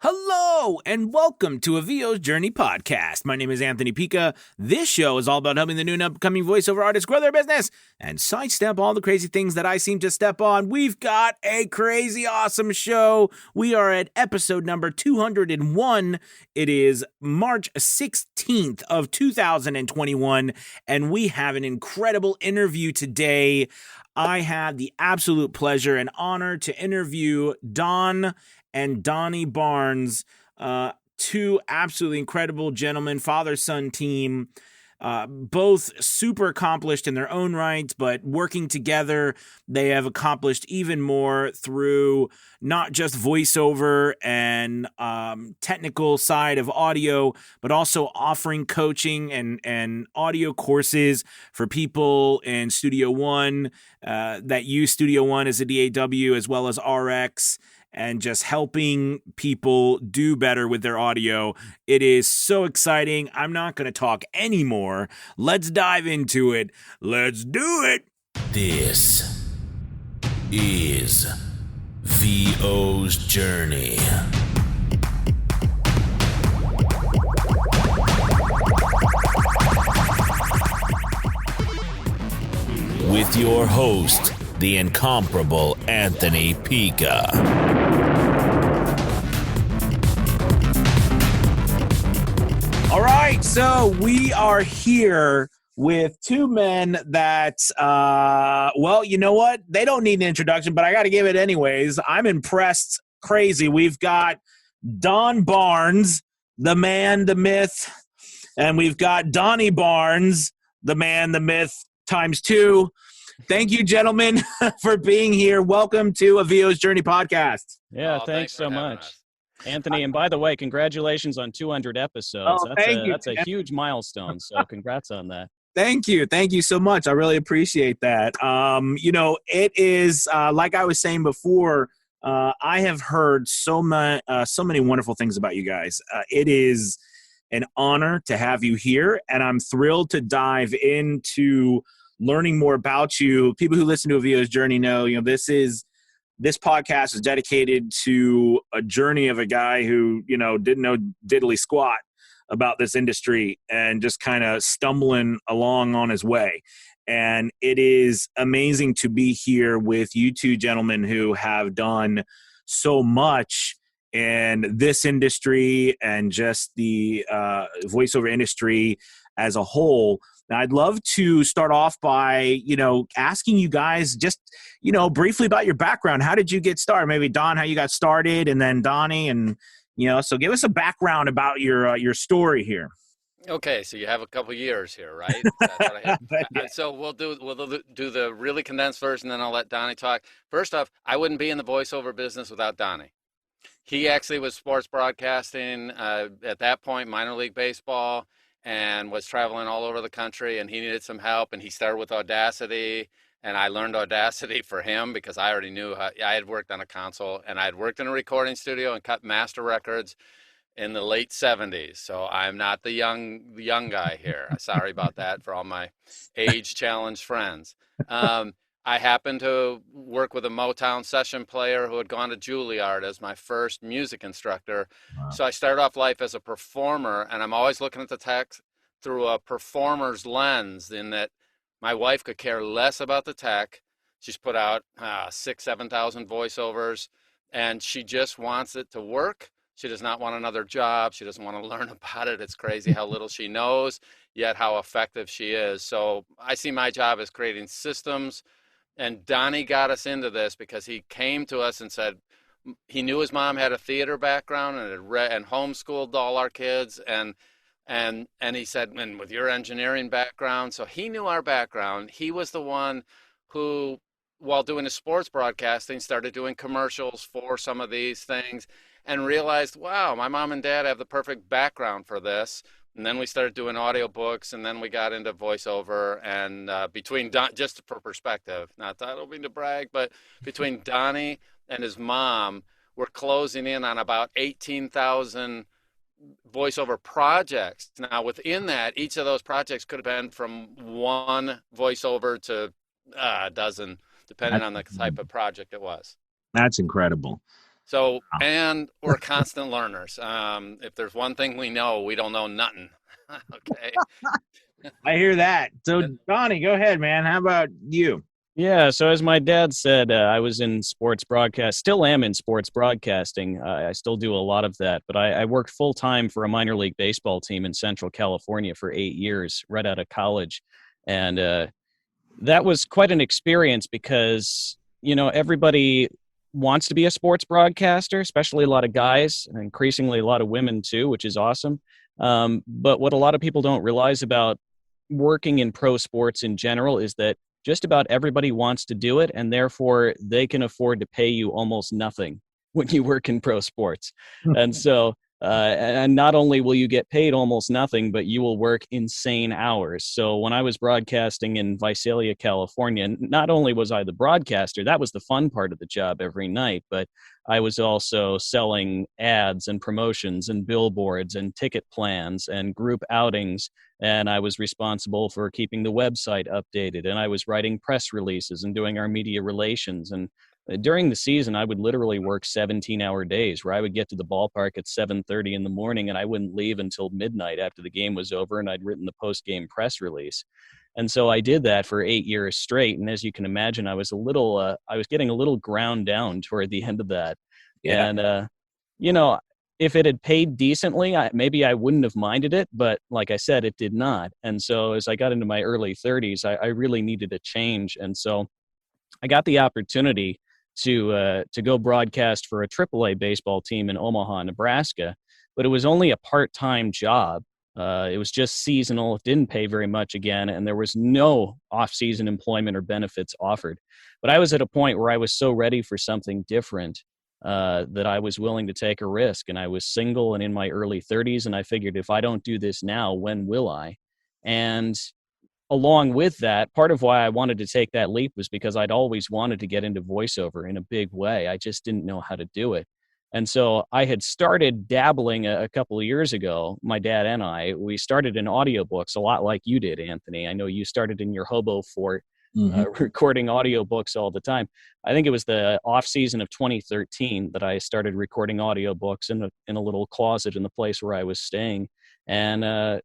Hello, and welcome to a VO's Journey podcast. My name is Anthony Pica. This show is all about helping the new and upcoming voiceover artists grow their business and sidestep all the crazy things that I seem to step on. We've got a crazy awesome show. We are at episode number 201. It is March 16th of 2021, and we have an incredible interview today. I had the absolute pleasure and honor to interview Donny and Donny Baarns, two absolutely incredible gentlemen, father-son team, both super accomplished in their own rights, but working together, they have accomplished even more through not just voiceover and technical side of audio, but also offering coaching and audio courses for people in Studio One that use Studio One as a DAW as well as RX, and just helping people do better with their audio. It is so exciting. I'm not going to talk anymore. Let's dive into it. Let's do it. This is VO's Journey. With your host, the incomparable Anthony Pica. All right, so we are here with two men that, well, you know what? They don't need an introduction, but I got to give it anyways. I'm impressed crazy. We've got Donny Baarns, the man, the myth, and we've got Donny Baarns, the man, the myth, times two. Thank you, gentlemen, for being here. Welcome to a VO's Journey podcast. Yeah, thanks so much. Anthony, and by the way, congratulations on 200 episodes. That's a huge milestone, so congrats on that. Thank you. Thank you so much. I really appreciate that. It is, like I was saying before, I have heard so many wonderful things about you guys. It is an honor to have you here, and I'm thrilled to dive into learning more about you. People who listen to a VO's Journey know, this podcast is dedicated to a journey of a guy who, didn't know diddly squat about this industry and just kind of stumbling along on his way. And it is amazing to be here with you two gentlemen who have done so much in this industry and just the voiceover industry as a whole. Now, I'd love to start off by, asking you guys just, briefly about your background. How did you get started? Maybe Don, how you got started, and then Donny, and, so give us a background about your story here. Okay, so you have a couple years here, right? That's what I have. Yeah. So we'll do the really condensed version, then I'll let Donny talk. First off, I wouldn't be in the voiceover business without Donny. He actually was sports broadcasting at that point, minor league baseball, and was traveling all over the country, and he needed some help, and he started with Audacity, and I learned Audacity for him because I already knew I had worked on a console, and I had worked in a recording studio and cut master records in the late 70s, so I'm not the young guy here. Sorry about that for all my age-challenged friends. I happened to work with a Motown session player who had gone to Juilliard as my first music instructor. Wow. So I started off life as a performer, and I'm always looking at the tech through a performer's lens, in that my wife could care less about the tech. She's put out 7,000 voiceovers, and she just wants it to work. She does not want another job. She doesn't want to learn about it. It's crazy how little she knows, yet how effective she is. So I see my job as creating systems. And Donny got us into this because he came to us and said he knew his mom had a theater background and had homeschooled all our kids, and he said, and with your engineering background, so he knew our background. He was the one who, while doing his sports broadcasting, started doing commercials for some of these things and realized, wow, my mom and dad have the perfect background for this. And then we started doing audiobooks, and then we got into voiceover. And just for perspective, not that I don't mean to brag, but between Donny and his mom, we're closing in on about 18,000 voiceover projects. Now, within that, each of those projects could have been from one voiceover to a dozen, depending on the type of project it was. That's incredible. So, and we're constant learners. If there's one thing we know, we don't know nothing. Okay. I hear that. So, Donny, go ahead, man. How about you? Yeah, so as my dad said, I was in sports broadcast, still am in sports broadcasting. I still do a lot of that, but I worked full time for a minor league baseball team in Central California for 8 years, right out of college. And that was quite an experience because, everybody wants to be a sports broadcaster, especially a lot of guys, and increasingly a lot of women too, which is awesome. But what a lot of people don't realize about working in pro sports in general is that just about everybody wants to do it, and therefore they can afford to pay you almost nothing when you work in pro sports. And so, and not only will you get paid almost nothing, but you will work insane hours. So when I was broadcasting in Visalia, California, not only was I the broadcaster, that was the fun part of the job every night, but I was also selling ads and promotions and billboards and ticket plans and group outings. And I was responsible for keeping the website updated. And I was writing press releases and doing our media relations. And during the season, I would literally work 17-hour days where I would get to the ballpark at 7:30 in the morning and I wouldn't leave until midnight after the game was over and I'd written the post-game press release. And so I did that for 8 years straight. And as you can imagine, I was getting a little ground down toward the end of that. Yeah. And, if it had paid decently, maybe I wouldn't have minded it. But like I said, it did not. And so as I got into my early 30s, I really needed a change. And so I got the opportunity to go broadcast for a AAA baseball team in Omaha, Nebraska. But it was only a part-time job. It was just seasonal. It didn't pay very much again, and there was no off-season employment or benefits offered. But I was at a point where I was so ready for something different that I was willing to take a risk. And I was single and in my early 30s, and I figured if I don't do this now, when will I? And along with that, part of why I wanted to take that leap was because I'd always wanted to get into voiceover in a big way. I just didn't know how to do it. And so I had started dabbling a couple of years ago. My dad and we started in audiobooks a lot like you did, Anthony. I know you started in your hobo fort recording audiobooks all the time. I think it was the off season of 2013 that I started recording audiobooks in a little closet in the place where I was staying. And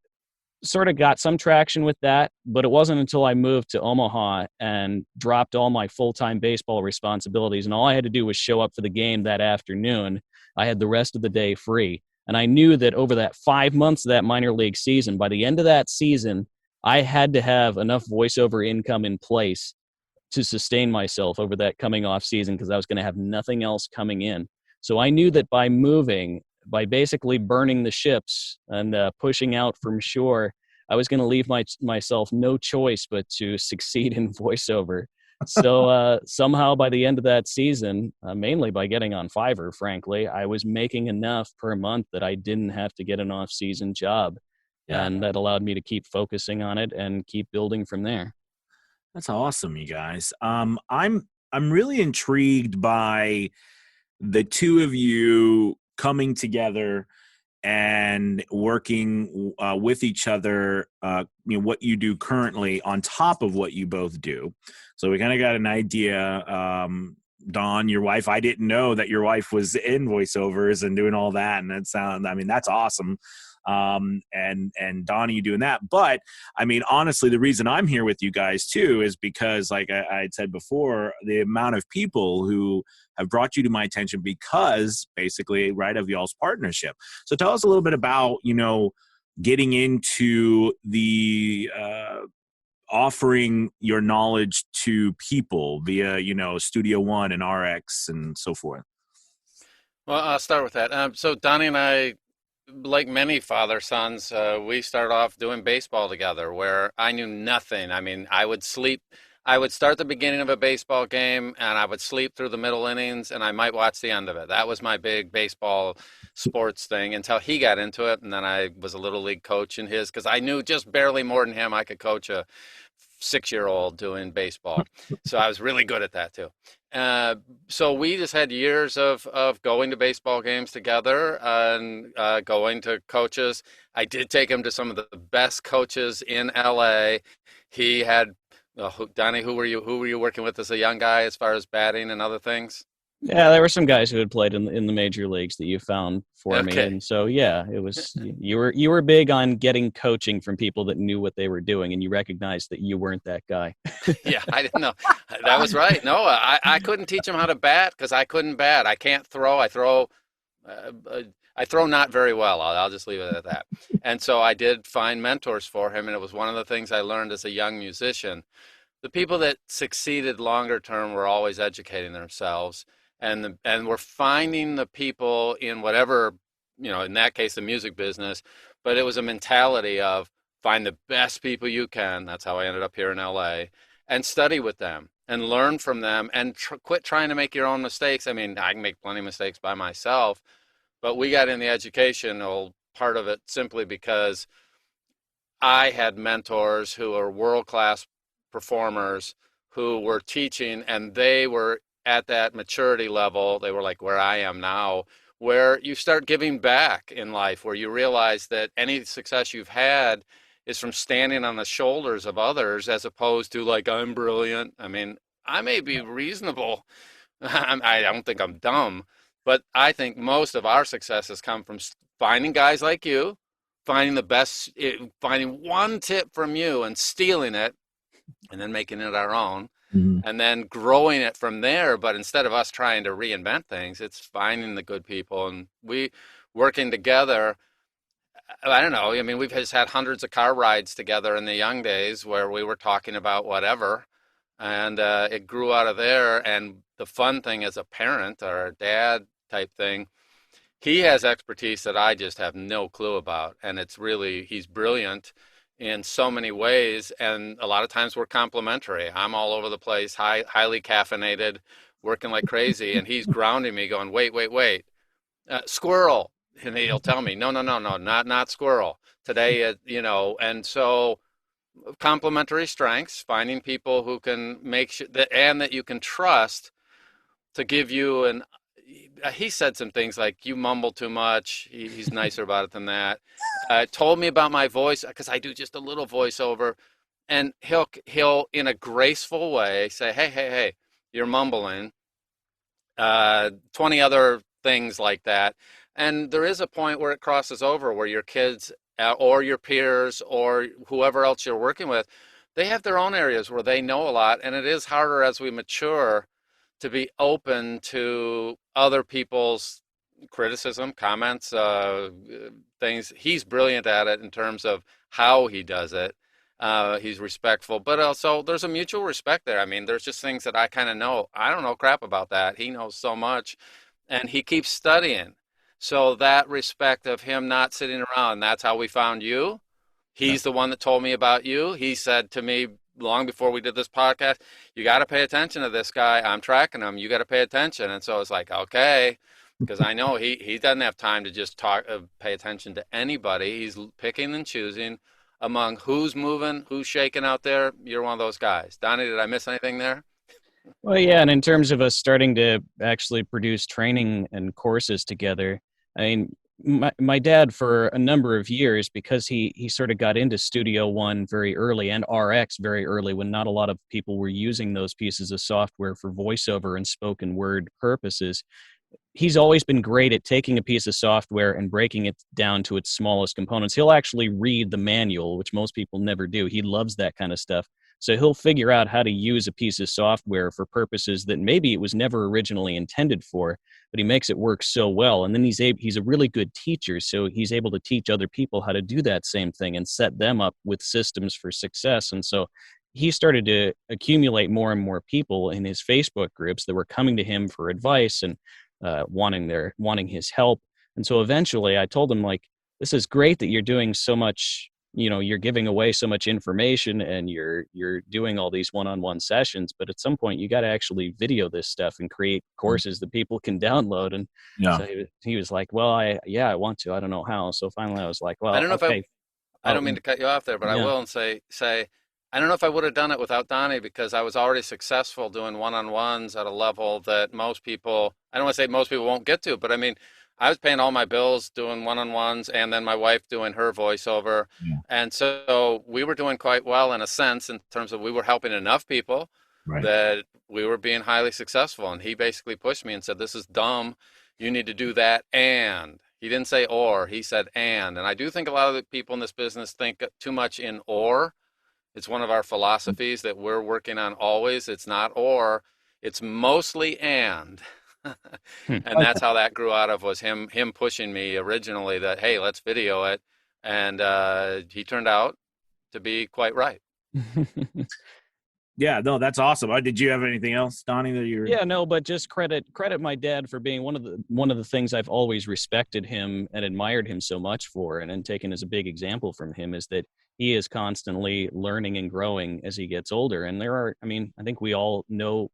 sort of got some traction with that, but it wasn't until I moved to Omaha and dropped all my full-time baseball responsibilities, and all I had to do was show up for the game that afternoon. I had the rest of the day free. And I knew that over that 5 months of that minor league season, by the end of that season, I had to have enough voiceover income in place to sustain myself over that coming off season because I was going to have nothing else coming in. So I knew that by moving, by basically burning the ships and pushing out from shore, I was going to leave myself no choice but to succeed in voiceover. So somehow by the end of that season, mainly by getting on Fiverr, frankly, I was making enough per month that I didn't have to get an off-season job. Yeah. And that allowed me to keep focusing on it and keep building from there. That's awesome, you guys. I'm really intrigued by the two of you coming together and working with each other, what you do currently on top of what you both do. So we kind of got an idea. Dawn, your wife, I didn't know that your wife was in voiceovers and doing all that. And that's awesome. And Donny, you doing that. But I mean, honestly, the reason I'm here with you guys too is because, like I had said before, the amount of people who have brought you to my attention because basically, right, of y'all's partnership. So tell us a little bit about, getting into the offering your knowledge to people via, Studio One and RX and so forth. Well, I'll start with that. So Donny and I, like many father-sons, we started off doing baseball together where I knew nothing. I mean, I would start the beginning of a baseball game and I would sleep through the middle innings and I might watch the end of it. That was my big baseball sports thing until he got into it. And then I was a little league coach in his because I knew just barely more than him. I could coach a 6-year-old doing baseball. So I was really good at that too. So we just had years of going to baseball games together and going to coaches. I did take him to some of the best coaches in LA. He had Donny, who were you working with as a young guy as far as batting and other things? Yeah, there were some guys who had played in the major leagues that you found for me, Okay. and so yeah, it was you were big on getting coaching from people that knew what they were doing, and you recognized that you weren't that guy. Yeah, I didn't know. That was right. No, I couldn't teach him how to bat because I couldn't bat. I can't throw. Uh, uh, I throw not very well. I'll just leave it at that. And so I did find mentors for him, and it was one of the things I learned as a young musician. The people that succeeded longer term were always educating themselves, and were finding the people in whatever, in that case, the music business. But it was a mentality of find the best people you can. That's how I ended up here in LA, and study with them and learn from them, and quit trying to make your own mistakes. I mean, I can make plenty of mistakes by myself, but we got in the educational part of it simply because I had mentors who are world class performers who were teaching, and they were at that maturity level. They were like where I am now, where you start giving back in life, where you realize that any success you've had is from standing on the shoulders of others as opposed to like, I'm brilliant. I mean, I may be reasonable. I don't think I'm dumb, but I think most of our successes come from finding guys like you, finding the best, finding one tip from you and stealing it and then making it our own and then growing it from there. But instead of us trying to reinvent things, it's finding the good people and we working together. I don't know. I mean, we've just had hundreds of car rides together in the young days where we were talking about whatever, and it grew out of there. And the fun thing as a parent or a dad type thing, he has expertise that I just have no clue about, and he's brilliant in so many ways, and a lot of times we're complementary. I'm all over the place, highly caffeinated, working like crazy, and he's grounding me, going, wait, squirrel, and he'll tell me, no, not squirrel today, and so complementary strengths, finding people who can make sure that and that you can trust to give you an. He said some things like you mumble too much. He's nicer about it than that. Told me about my voice because I do just a little voiceover, and he'll in a graceful way say, hey, you're mumbling. 20 other things like that, and there is a point where it crosses over where your kids or your peers or whoever else you're working with, they have their own areas where they know a lot, and it is harder as we mature to be open to other people's criticism, comments, things. He's brilliant at it in terms of how he does it. He's respectful, but also there's a mutual respect there. I mean, there's just things that I kind of know. I don't know crap about that. He knows so much, and he keeps studying. So that respect of him not sitting around, that's how we found you. He's the one that told me about you. He said to me long before we did this podcast, you got to pay attention to this guy. I'm tracking him. You got to pay attention. And so it's like, okay, because I know he doesn't have time to just pay attention to anybody. He's picking and choosing among who's moving, who's shaking out there. You're one of those guys. Donnie, did I miss anything there? Well, yeah, and in terms of us starting to actually produce training and courses together, I mean, my dad for a number of years, because he sort of got into Studio One very early and RX very early when not a lot of people were using those pieces of software for voiceover and spoken word purposes. He's always been great at taking a piece of software and breaking it down to its smallest components. He'll actually read the manual, which most people never do. He loves that kind of stuff. So he'll figure out how to use a piece of software for purposes that maybe it was never originally intended for, but he makes it work so well. And then he's a really good teacher, so he's able to teach other people how to do that same thing and set them up with systems for success. And so he started to accumulate more and more people in his Facebook groups that were coming to him for advice and wanting his help. And so eventually I told him, like, this is great that you're doing so much, you're giving away so much information and you're doing all these one-on-one sessions, but at some point you got to actually video this stuff and create courses that people can download. And so he was like, well, I want to, I don't know how. So finally I was like, well, I don't know okay. if I don't mean to cut you off there, but I will and say, I don't know if I would have done it without Donnie, because I was already successful doing one-on-ones at a level that most people, I don't want to say most people won't get to, but I mean, I was paying all my bills doing one-on-ones and then my wife doing her voiceover. Yeah. And so we were doing quite well in a sense in terms of we were helping enough people Right. that we were being highly successful. And he basically pushed me and said, this is dumb. You need to do that. And he didn't say or, he said and. And I do think a lot of the people in this business think too much in or. It's one of our philosophies that we're working on always. It's not or, it's mostly and. And that's how that grew out of, was him pushing me originally that, hey, let's video it. And he turned out to be quite right. Yeah, no, that's awesome. Did you have anything else, Donnie, that you're? Yeah, no, but just credit my dad for being one of the things I've always respected him and admired him so much for, and taken as a big example from him, is that he is constantly learning and growing as he gets older. And I think we all know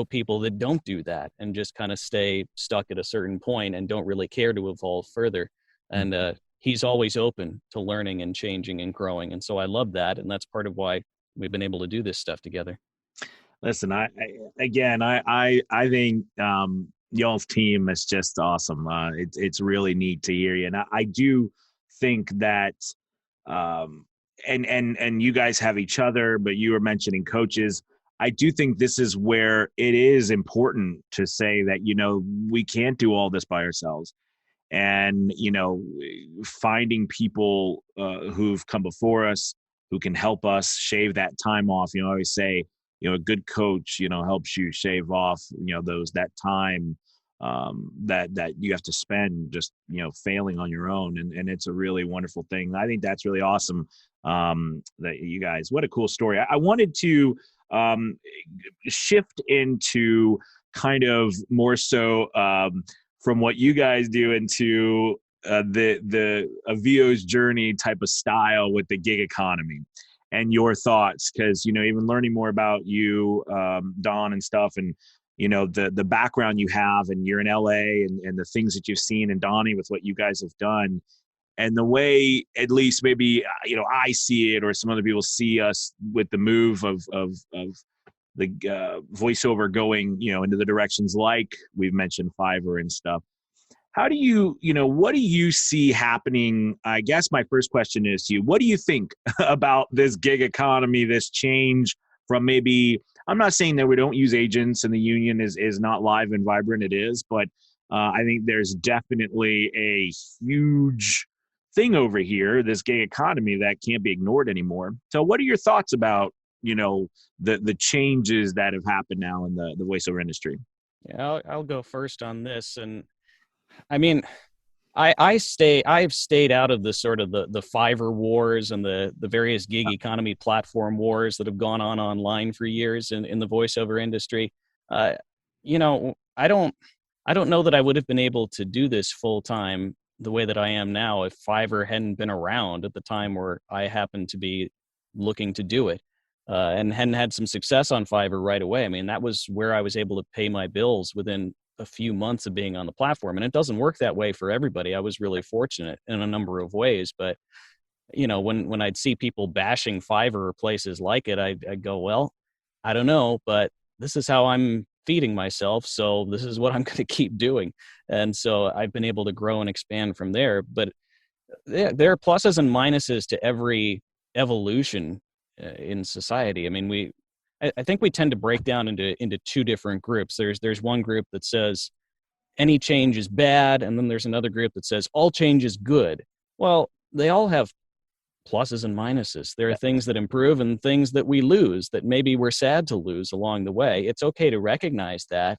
people that don't do that and just kind of stay stuck at a certain point and don't really care to evolve further. And he's always open to learning and changing and growing. And so I love that. And that's part of why we've been able to do this stuff together. Listen, I think y'all's team is just awesome. It's really neat to hear you. And I do think that, and you guys have each other, but you were mentioning coaches. I do think this is where it is important to say that, we can't do all this by ourselves. And, finding people who've come before us, who can help us shave that time off. I always say, a good coach, helps you shave off, that time that you have to spend just, failing on your own. And it's a really wonderful thing. I think that's really awesome that you guys, what a cool story. I wanted to shift into kind of more so from what you guys do into the VO's journey type of style with the gig economy and your thoughts. Cause, even learning more about you, Don, and stuff, and, the background you have, and you're in LA, and the things that you've seen, and Donnie with what you guys have done, and the way, at least maybe, I see it, or some other people see us with the move of the voiceover going, into the directions like we've mentioned Fiverr and stuff. How do you, what do you see happening? I guess my first question is to you, what do you think about this gig economy, this change from maybe, I'm not saying that we don't use agents and the union is not live and vibrant, it is, but I think there's definitely a huge thing over here, this gig economy that can't be ignored anymore. So what are your thoughts about, the changes that have happened now in the voiceover industry? Yeah, I'll go first on this. And I mean, I've stayed out of the sort of the Fiverr wars and the various gig economy platform wars that have gone on online for years in the voiceover industry. I don't know that I would have been able to do this full time the way that I am now if Fiverr hadn't been around at the time where I happened to be looking to do it, and hadn't had some success on Fiverr right away. I mean, that was where I was able to pay my bills within a few months of being on the platform. And it doesn't work that way for everybody. I was really fortunate in a number of ways, but when I'd see people bashing Fiverr or places like it, I'd go, well, I don't know, but this is how I'm feeding myself. So this is what I'm going to keep doing. And so I've been able to grow and expand from there. But there are pluses and minuses to every evolution in society. I mean, I think we tend to break down into two different groups. There's one group that says any change is bad, and then there's another group that says all change is good. Well, they all have pluses and minuses. There are things that improve and things that we lose that maybe we're sad to lose along the way. It's okay to recognize that,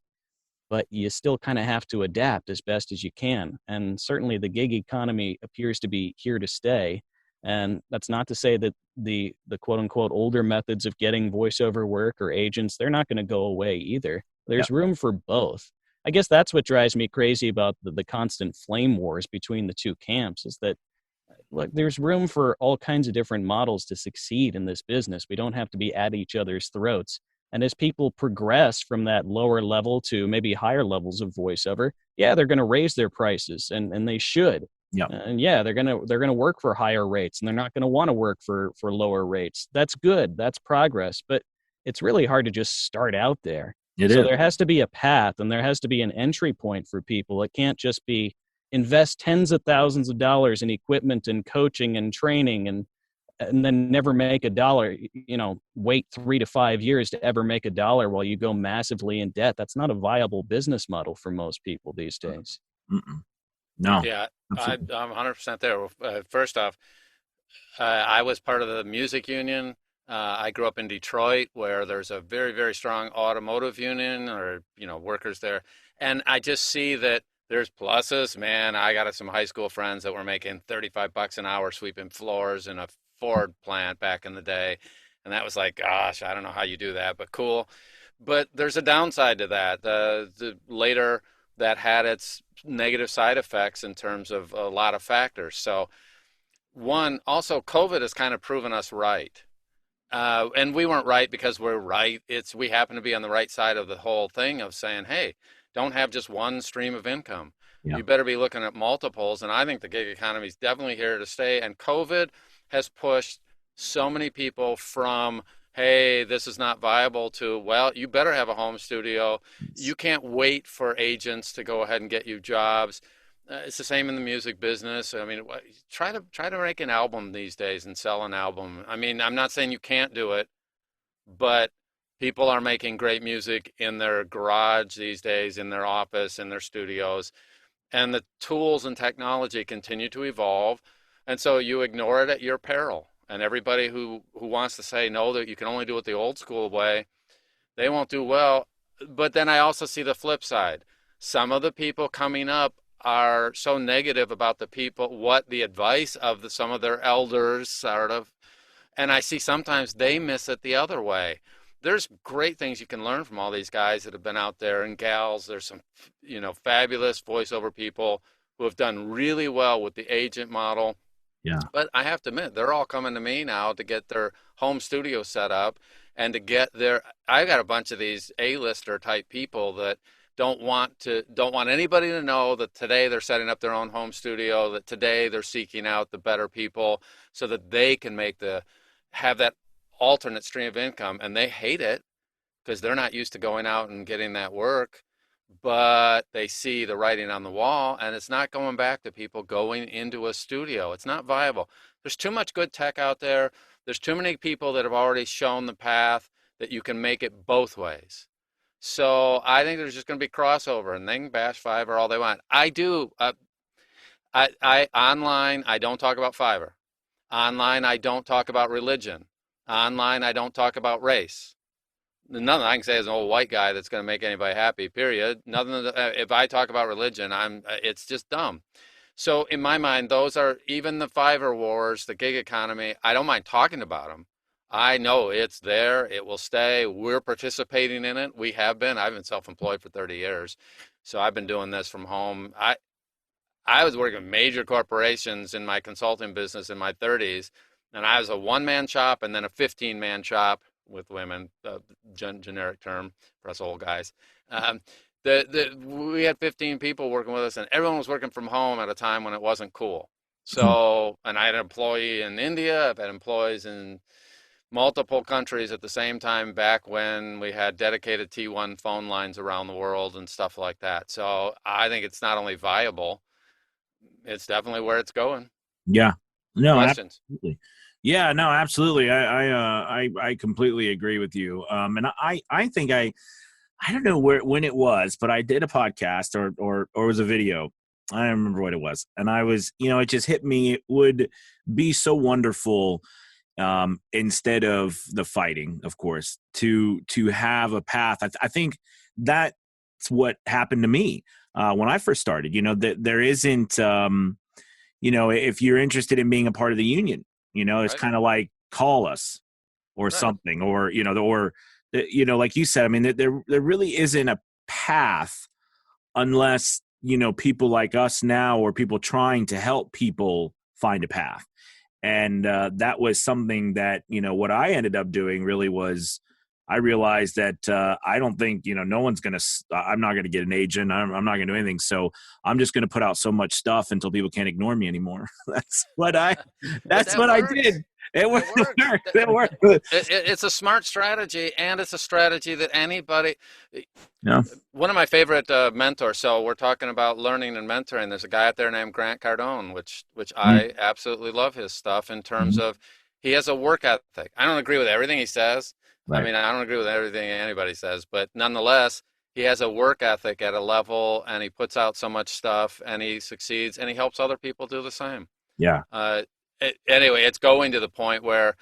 but you still kind of have to adapt as best as you can. And certainly the gig economy appears to be here to stay. And that's not to say that the quote unquote older methods of getting voiceover work or agents, they're not going to go away either. There's room for both. I guess that's what drives me crazy about the constant flame wars between the two camps, is that, look, there's room for all kinds of different models to succeed in this business. We don't have to be at each other's throats. And as people progress from that lower level to maybe higher levels of voiceover, they're going to raise their prices, and they should. Yeah. And they're gonna work for higher rates, and they're not gonna want to work for lower rates. That's good. That's progress. But it's really hard to just start out there. So there has to be a path, and there has to be an entry point for people. It can't just be invest tens of thousands of dollars in equipment and coaching and training and and then never make a dollar, wait 3 to 5 years to ever make a dollar while you go massively in debt. That's not a viable business model for most people these days. Mm-mm. No. Yeah, I'm Absolutely. 100% there. First off, I was part of the music union. I grew up in Detroit, where there's a very, very strong automotive union, or workers there, and I just see that there's pluses. Man, I got some high school friends that were making $35 an hour sweeping floors in a Ford plant back in the day, and that was like, gosh, I don't know how you do that, but cool. But there's a downside to that. The later that had its negative side effects in terms of a lot of factors. So one, also COVID has kind of proven us right. And we weren't right because we're right. We happen to be on the right side of the whole thing of saying, hey, don't have just one stream of income. Yeah. You better be looking at multiples. And I think the gig economy is definitely here to stay. And COVID has pushed so many people from, hey, this is not viable, to, well, you better have a home studio. You can't wait for agents to go ahead and get you jobs. It's the same in the music business. I mean, try to make an album these days and sell an album. I mean, I'm not saying you can't do it, but people are making great music in their garage these days, in their office, in their studios, and the tools and technology continue to evolve. And so you ignore it at your peril. And everybody who wants to say no, that you can only do it the old school way, they won't do well. But then I also see the flip side. Some of the people coming up are so negative about what the advice of some of their elders sort of, and I see sometimes they miss it the other way. There's great things you can learn from all these guys that have been out there, and gals. There's some, fabulous voiceover people who have done really well with the agent model. Yeah. But I have to admit, they're all coming to me now to get their home studio set up and to get I got a bunch of these A-lister type people that don't want anybody to know that today they're setting up their own home studio, that today they're seeking out the better people so that they can have that alternate stream of income. And they hate it because they're not used to going out and getting that work, but they see the writing on the wall, and it's not going back to people going into a studio. It's not viable. There's too much good tech out there. There's too many people that have already shown the path that you can make it both ways. So I think there's just going to be crossover, and they can bash Fiverr all they want. I do. Online, I don't talk about Fiverr. Online, I don't talk about religion. Online, I don't talk about race. Nothing I can say as an old white guy that's going to make anybody happy, period. Nothing. If I talk about religion, it's just dumb. So in my mind, those are, even the Fiverr wars, the gig economy, I don't mind talking about them. I know it's there. It will stay. We're participating in it. We have been. I've been self-employed for 30 years. So I've been doing this from home. I was working with major corporations in my consulting business in my 30s, and I was a one-man shop and then a 15-man shop with women, generic term for us old guys. We had 15 people working with us, and everyone was working from home at a time when it wasn't cool. So, and I had an employee in India. I've had employees in multiple countries at the same time back when we had dedicated T1 phone lines around the world and stuff like that. So I think it's not only viable, it's definitely where it's going. Yeah. No, Questions? absolutely. Yeah, no, absolutely. I completely agree with you. And I think I don't know when it was, but I did a podcast or it was a video. I don't remember what it was. And I was, it just hit me. It would be so wonderful, instead of the fighting, of course, to have a path. I think that's what happened to me when I first started. That there isn't, if you're interested in being a part of the union, it's Right. kind of like, call us or Right. something, or like you said. I mean, there really isn't a path unless people like us now, or people trying to help people find a path. And that was something that, what I ended up doing really was, I realized that I don't think, no one's going to, I'm not going to get an agent. I'm not going to do anything. So I'm just going to put out so much stuff until people can't ignore me anymore. That's what I did. It worked. It worked. It's a smart strategy, and it's a strategy that anybody. Yeah. One of my favorite mentors. So we're talking about learning and mentoring. There's a guy out there named Grant Cardone, which I absolutely love his stuff in terms of he has a work ethic. I don't agree with everything he says. Right. I mean, I don't agree with everything anybody says, but nonetheless, he has a work ethic at a level, and he puts out so much stuff, and he succeeds, and he helps other people do the same. Yeah. Anyway, it's going to the point where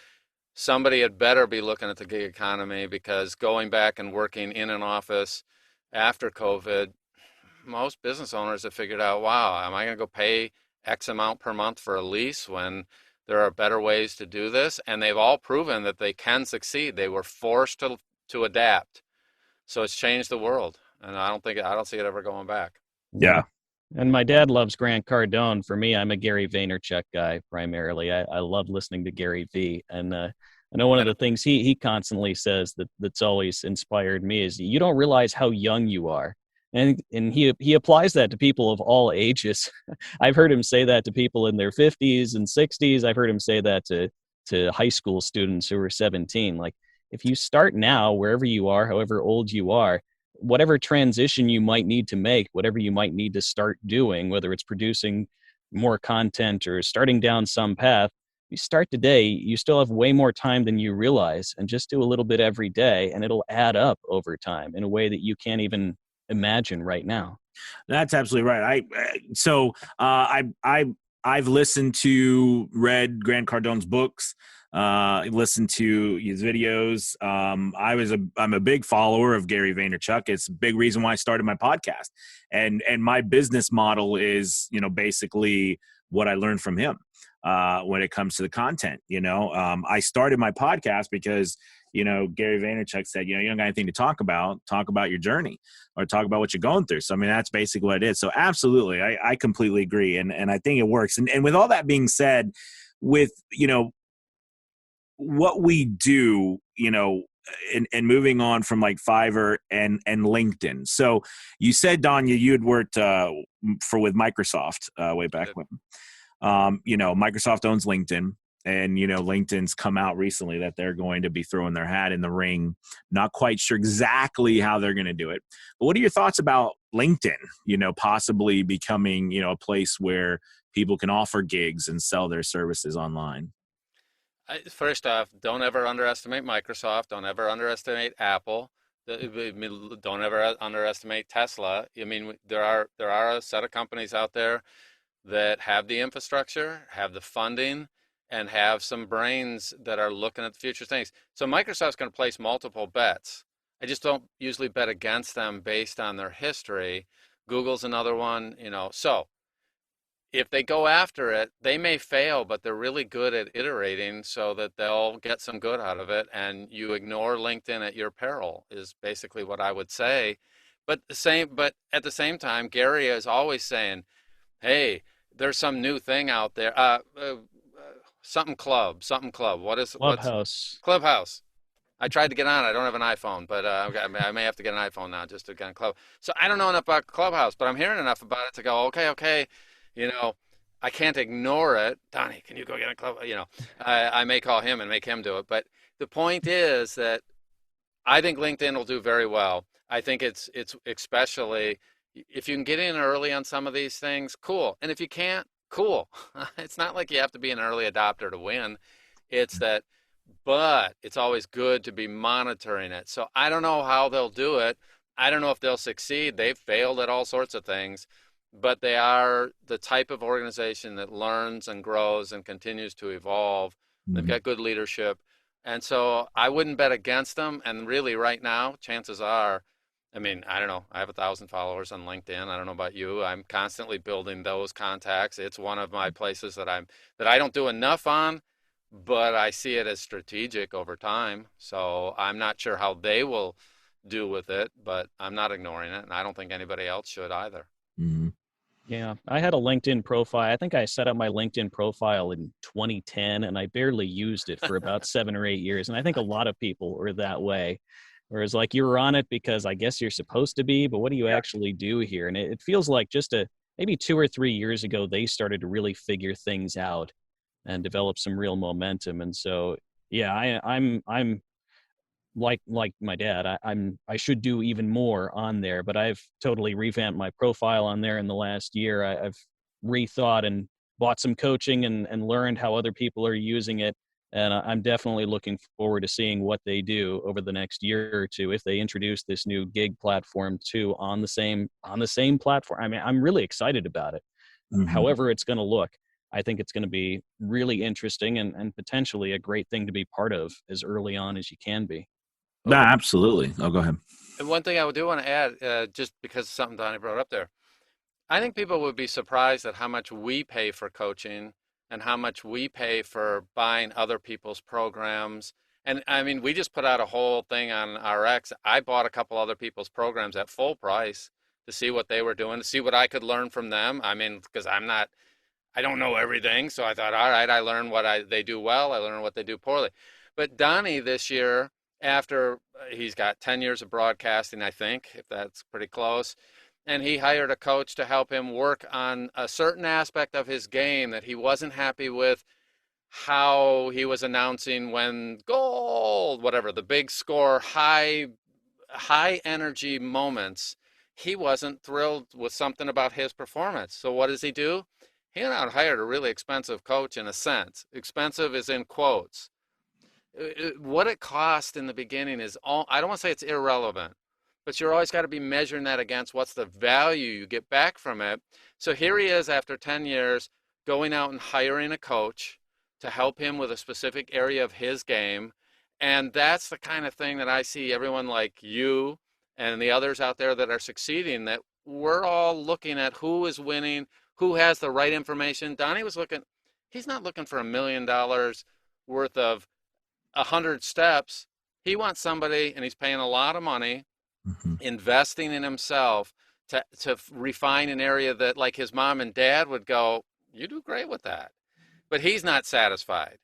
somebody had better be looking at the gig economy, because going back and working in an office after COVID, most business owners have figured out, wow, am I going to go pay X amount per month for a lease when there are better ways to do this? And they've all proven that they can succeed. They were forced to adapt. So it's changed the world. And I don't see it ever going back. Yeah. And my dad loves Grant Cardone. For me, I'm a Gary Vaynerchuk guy primarily. I love listening to Gary V. And I know one of the things he constantly says that's always inspired me is you don't realize how young you are. And he applies that to people of all ages. I've heard him say that to people in their 50s and 60s. I've heard him say that to high school students who are 17. Like, if you start now, wherever you are, however old you are, whatever transition you might need to make, whatever you might need to start doing, whether it's producing more content or starting down some path, you start today, you still have way more time than you realize, and just do a little bit every day, and it'll add up over time in a way that you can't even imagine right now. That's absolutely right. I've read Grant Cardone's books, listened to his videos. I'm a big follower of Gary Vaynerchuk. It's a big reason why I started my podcast, and my business model is, basically what I learned from him, when it comes to the content. I started my podcast because, Gary Vaynerchuk said, you don't got anything to talk about your journey, or talk about what you're going through. So, I mean, that's basically what it is. So absolutely, I completely agree. And I think it works. And with all that being said, with, what we do, and moving on from like Fiverr and LinkedIn. So you said, Don, you had worked with Microsoft way back when. Microsoft owns LinkedIn. And, LinkedIn's come out recently that they're going to be throwing their hat in the ring. Not quite sure exactly how they're going to do it. But what are your thoughts about LinkedIn, possibly becoming, a place where people can offer gigs and sell their services online? First off, don't ever underestimate Microsoft. Don't ever underestimate Apple. Don't ever underestimate Tesla. I mean, there are a set of companies out there that have the infrastructure, have the funding, and have some brains that are looking at the future things. So Microsoft's going to place multiple bets. I just don't usually bet against them based on their history. Google's another one, So if they go after it, they may fail, but they're really good at iterating so that they'll get some good out of it. And you ignore LinkedIn at your peril is basically what I would say. But at the same time, Gary is always saying, hey, there's some new thing out there. Something club. Clubhouse. Clubhouse. I tried to get on. I don't have an iPhone, but I may have to get an iPhone now just to get on Club. So I don't know enough about Clubhouse, but I'm hearing enough about it to go, okay. I can't ignore it. Donny, can you go get a Club? I may call him and make him do it. But the point is that I think LinkedIn will do very well. I think it's especially if you can get in early on some of these things, cool. And if you can't, cool. It's not like you have to be an early adopter to win. But it's always good to be monitoring it. So I don't know how they'll do it. I don't know if they'll succeed. They've failed at all sorts of things, but they are the type of organization that learns and grows and continues to evolve. Mm-hmm. They've got good leadership. And so I wouldn't bet against them. And really right now, chances are, I mean, I don't know. I have 1,000 followers on LinkedIn. I don't know about you. I'm constantly building those contacts. It's one of my places that I don't do enough on, but I see it as strategic over time. So I'm not sure how they will do with it, but I'm not ignoring it, and I don't think anybody else should either. Mm-hmm. Yeah, I had a LinkedIn profile. I think I set up my LinkedIn profile in 2010, and I barely used it for about 7 or 8 years. And I think a lot of people were that way. Whereas like you were on it because I guess you're supposed to be, but what do you actually do here? And it feels like maybe 2 or 3 years ago, they started to really figure things out and develop some real momentum. And so, yeah, I'm like my dad. I should do even more on there, but I've totally revamped my profile on there in the last year. I've rethought and bought some coaching and learned how other people are using it. And I'm definitely looking forward to seeing what they do over the next year or two if they introduce this new gig platform too on the same platform. I mean, I'm really excited about it. Mhm. However it's going to look, I think it's going to be really interesting and potentially a great thing to be part of as early on as you can be. No, absolutely. Oh, go ahead. And one thing I do want to add, just because of something Donnie brought up there, I think people would be surprised at how much we pay for coaching and how much we pay for buying other people's programs. And I mean, we just put out a whole thing on RX. I bought a couple other people's programs at full price to see what they were doing, to see what I could learn from them. I mean, because I don't know everything. So I thought, all right, I learn what they do well. I learn what they do poorly. But Donnie this year, after he's got 10 years of broadcasting, I think, if that's pretty close, and he hired a coach to help him work on a certain aspect of his game that he wasn't happy with, how he was announcing when goal, whatever, the big score, high energy moments. He wasn't thrilled with something about his performance. So what does he do? He went out and hired a really expensive coach, in a sense. Expensive is in quotes. What it cost in the beginning is all, I don't want to say it's irrelevant, but you're always got to be measuring that against what's the value you get back from it. So here he is after 10 years going out and hiring a coach to help him with a specific area of his game. And that's the kind of thing that I see everyone like you and the others out there that are succeeding, that we're all looking at who is winning, who has the right information. Donnie was looking, he's not looking for $1 million worth of 100 steps. He wants somebody, and he's paying a lot of money, investing in himself to refine an area that, like, his mom and dad would go, you do great with that. But he's not satisfied.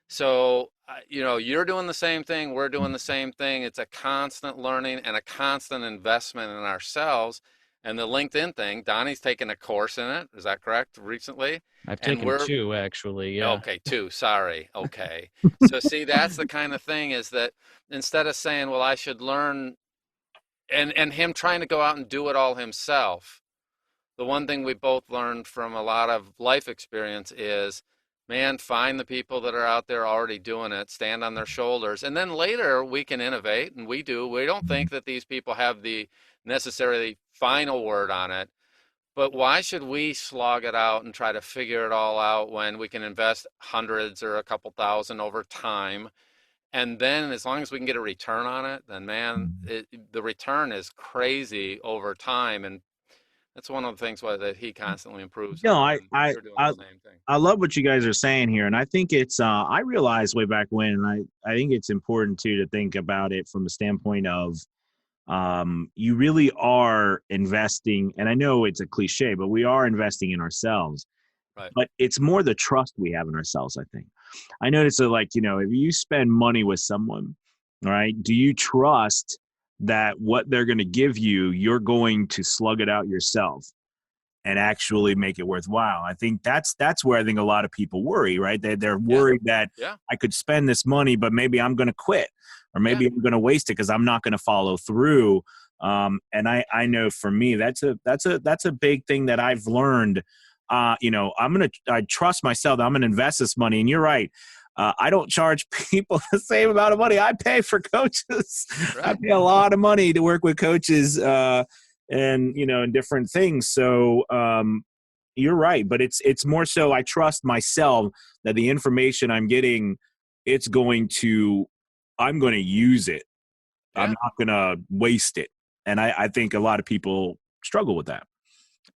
So, you're doing the same thing. We're doing the same thing. It's a constant learning and a constant investment in ourselves. And the LinkedIn thing, Donnie's taken a course in it. Is that correct? Recently? I've taken two, actually. Yeah. Okay, two. Sorry. Okay. So see, that's the kind of thing, is that instead of saying, well, I should learn, and him trying to go out and do it all himself, the one thing we both learned from a lot of life experience is, man, find the people that are out there already doing it, stand on their shoulders, and then later we can innovate, and we do. We don't think that these people have the necessarily final word on it, but why should we slog it out and try to figure it all out when we can invest hundreds or a couple thousand over time? And then as long as we can get a return on it, then man, the return is crazy over time. And that's one of the things that he constantly improves. No, on, you're doing the same thing. I love what you guys are saying here. And I think it's, I realized way back when, and I think it's important too to think about it from the standpoint of, you really are investing, and I know it's a cliche, but we are investing in ourselves. Right. But it's more the trust we have in ourselves, I think. I notice that, like, if you spend money with someone, all right, do you trust that what they're going to give you, you're going to slug it out yourself and actually make it worthwhile? I think that's where I think a lot of people worry, right? They're worried that I could spend this money, but maybe I'm going to quit, or maybe I'm going to waste it because I'm not going to follow through. And I know for me, that's a big thing that I've learned. I trust myself that I'm going to invest this money. And you're right. I don't charge people the same amount of money I pay for coaches. Right. I pay a lot of money to work with coaches, and in different things. So you're right, but it's more so I trust myself that the information I'm getting, I'm going to use it. Yeah. I'm not going to waste it. And I think a lot of people struggle with that.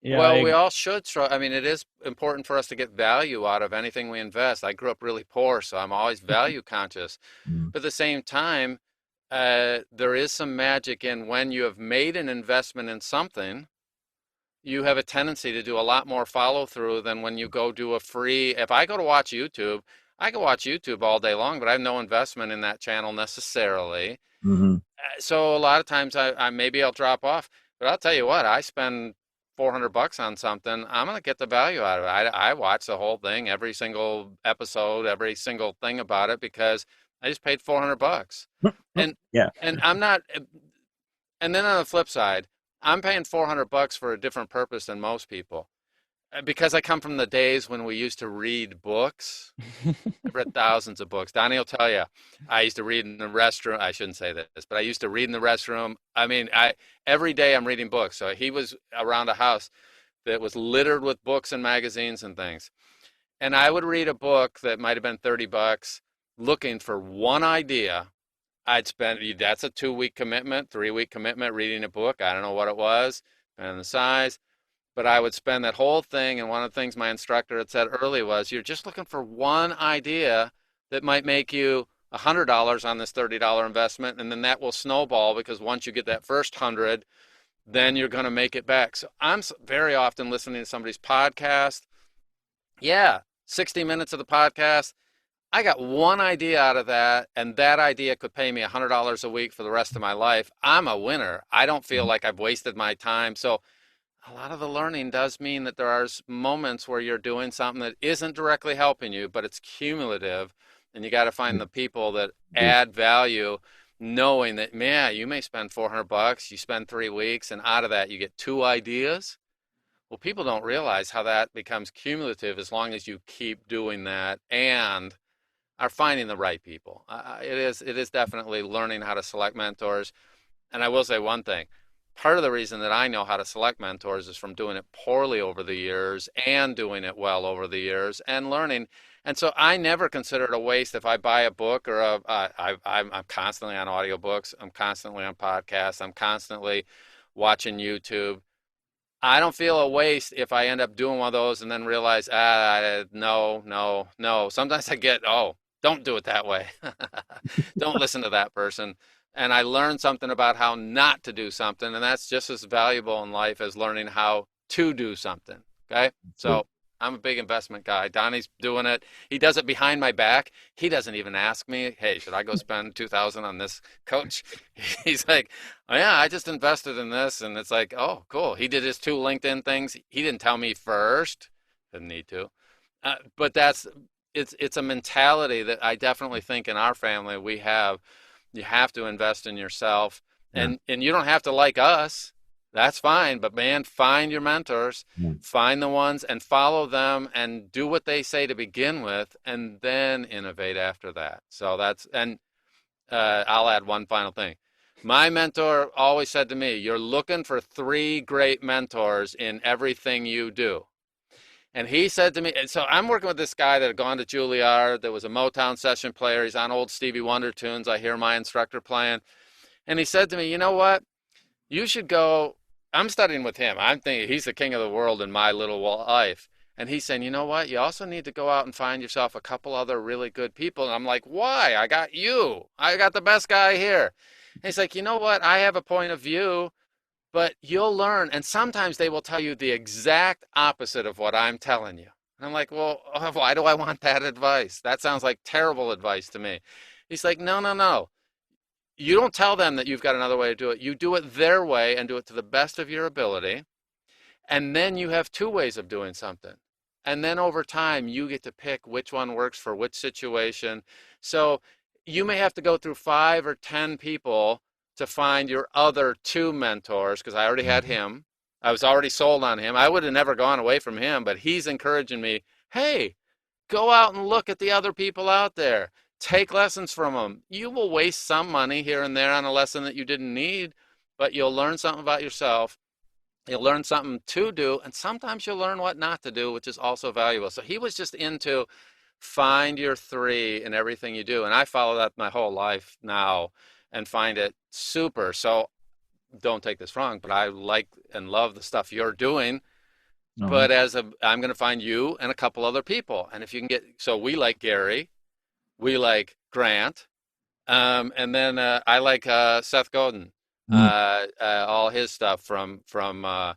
Yeah, well, we all should struggle. I mean, it is important for us to get value out of anything we invest. I grew up really poor, so I'm always value conscious. But at the same time, there is some magic in when you have made an investment in something, you have a tendency to do a lot more follow through than when you go do a free. If I go to watch YouTube, I can watch YouTube all day long, but I have no investment in that channel necessarily. Mm-hmm. So a lot of times maybe I'll drop off, but I'll tell you what, I spend $400 on something, I'm going to get the value out of it. I watch the whole thing, every single episode, every single thing about it, because I just paid $400. And I'm not, and then on the flip side, I'm paying $400 for a different purpose than most people. Because I come from the days when we used to read books. I've read thousands of books. Donnie will tell you, I used to read in the restroom. I shouldn't say this, but I used to read in the restroom. I mean, every day I'm reading books. So he was around a house that was littered with books and magazines and things. And I would read a book that might have been $30, looking for one idea. I'd spend, that's a 2-week commitment, 3-week commitment reading a book. I don't know what it was and the size, but I would spend that whole thing. And one of the things my instructor had said early was, you're just looking for one idea that might make you $100 on this $30 investment. And then that will snowball, because once you get that first 100, then you're going to make it back. So I'm very often listening to somebody's podcast. Yeah, 60 minutes of the podcast. I got one idea out of that, and that idea could pay me $100 a week for the rest of my life. I'm a winner. I don't feel like I've wasted my time. So a lot of the learning does mean that there are moments where you're doing something that isn't directly helping you, but it's cumulative, and you got to find the people that add value, knowing that, man, you may spend $400, you spend 3 weeks, and out of that you get 2 ideas. Well, people don't realize how that becomes cumulative as long as you keep doing that and are finding the right people. It is definitely learning how to select mentors. And I will say one thing. Part of the reason that I know how to select mentors is from doing it poorly over the years and doing it well over the years and learning. And so I never consider it a waste if I buy a book, or I'm constantly on audiobooks. I'm constantly on podcasts. I'm constantly watching YouTube. I don't feel a waste if I end up doing one of those and then realize, no. Sometimes I get, don't do it that way. Don't listen to that person. And I learned something about how not to do something, and that's just as valuable in life as learning how to do something. Okay? So I'm a big investment guy. Donnie's doing it. He does it behind my back. He doesn't even ask me, hey, should I go spend $2,000 on this coach? He's like, oh, yeah, I just invested in this. And it's like, oh, cool. He did his 2 LinkedIn things. He didn't tell me first. Didn't need to. But it's a mentality that I definitely think in our family we have. You have to invest in yourself. And you don't have to like us. That's fine. But man, find your mentors, find the ones and follow them and do what they say to begin with, and then innovate after that. So I'll add one final thing. My mentor always said to me, you're looking for 3 great mentors in everything you do. And he said to me, so I'm working with this guy that had gone to Juilliard, that was a Motown session player. He's on old Stevie Wonder tunes. I hear my instructor playing. And he said to me, you know what? You should go. I'm studying with him. I'm thinking he's the king of the world in my little life. And he's saying, you know what? You also need to go out and find yourself a couple other really good people. And I'm like, why? I got you. I got the best guy here. And he's like, you know what? I have a point of view, but you'll learn. And sometimes they will tell you the exact opposite of what I'm telling you. And I'm like, well, why do I want that advice? That sounds like terrible advice to me. He's like, no. You don't tell them that you've got another way to do it. You do it their way and do it to the best of your ability. And then you have 2 ways of doing something. And then over time, you get to pick which one works for which situation. So you may have to go through 5 or 10 people to find your other 2 mentors, because I already had him. I was already sold on him. I would have never gone away from him, but he's encouraging me, hey, go out and look at the other people out there. Take lessons from them. You will waste some money here and there on a lesson that you didn't need, but you'll learn something about yourself. You'll learn something to do, and sometimes you'll learn what not to do, which is also valuable. So he was just into find your 3 in everything you do, and I follow that my whole life now and find it super. So don't take this wrong, but I like and love the stuff you're doing. But I'm going to find you and a couple other people, and if you can get, so we like Gary. We like Grant, and then I like Seth Godin, all his stuff from now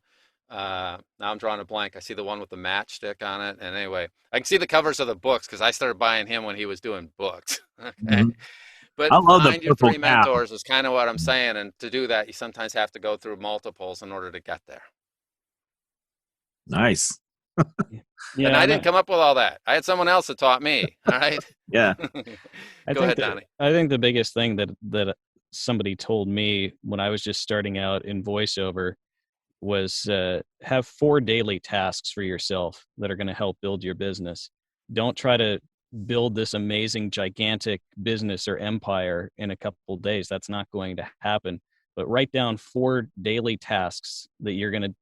I'm drawing a blank. I see the one with the matchstick on it, and anyway, I can see the covers of the books because I started buying him when he was doing books. Okay, but I love find the your 3 purple cap. mentors is kind of what I'm saying, and to do that, you sometimes have to go through multiples in order to get there. Nice. Yeah, and I didn't come up with all that. I had someone else that taught me. All right. Yeah. Go ahead, Donnie. I think the biggest thing that somebody told me when I was just starting out in voiceover was have 4 daily tasks for yourself that are going to help build your business. Don't try to build this amazing, gigantic business or empire in a couple of days. That's not going to happen. But write down 4 daily tasks that you're going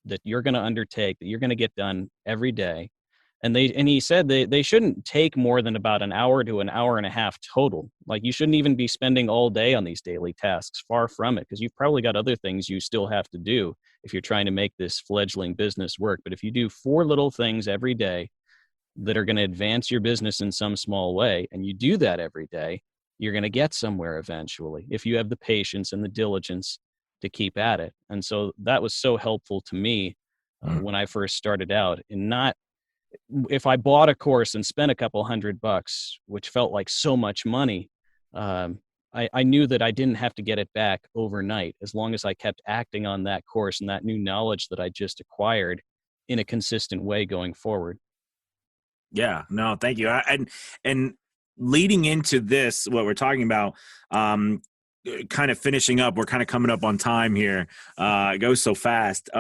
to undertake, that you're going to get done every day. And he said they shouldn't take more than about an hour to an hour and a half total. Like, you shouldn't even be spending all day on these daily tasks. Far from it, because you've probably got other things you still have to do if you're trying to make this fledgling business work. But if you do 4 little things every day that are going to advance your business in some small way, and you do that every day, you're going to get somewhere eventually if you have the patience and the diligence to keep at it. And so that was so helpful to me when I first started out. And not, if I bought a course and spent a couple $100, which felt like so much money, I knew that I didn't have to get it back overnight, as long as I kept acting on that course and that new knowledge that I just acquired in a consistent way going forward. Yeah, no, thank you. And leading into this, what we're talking about, kind of finishing up, we're kind of coming up on time here. It goes so fast.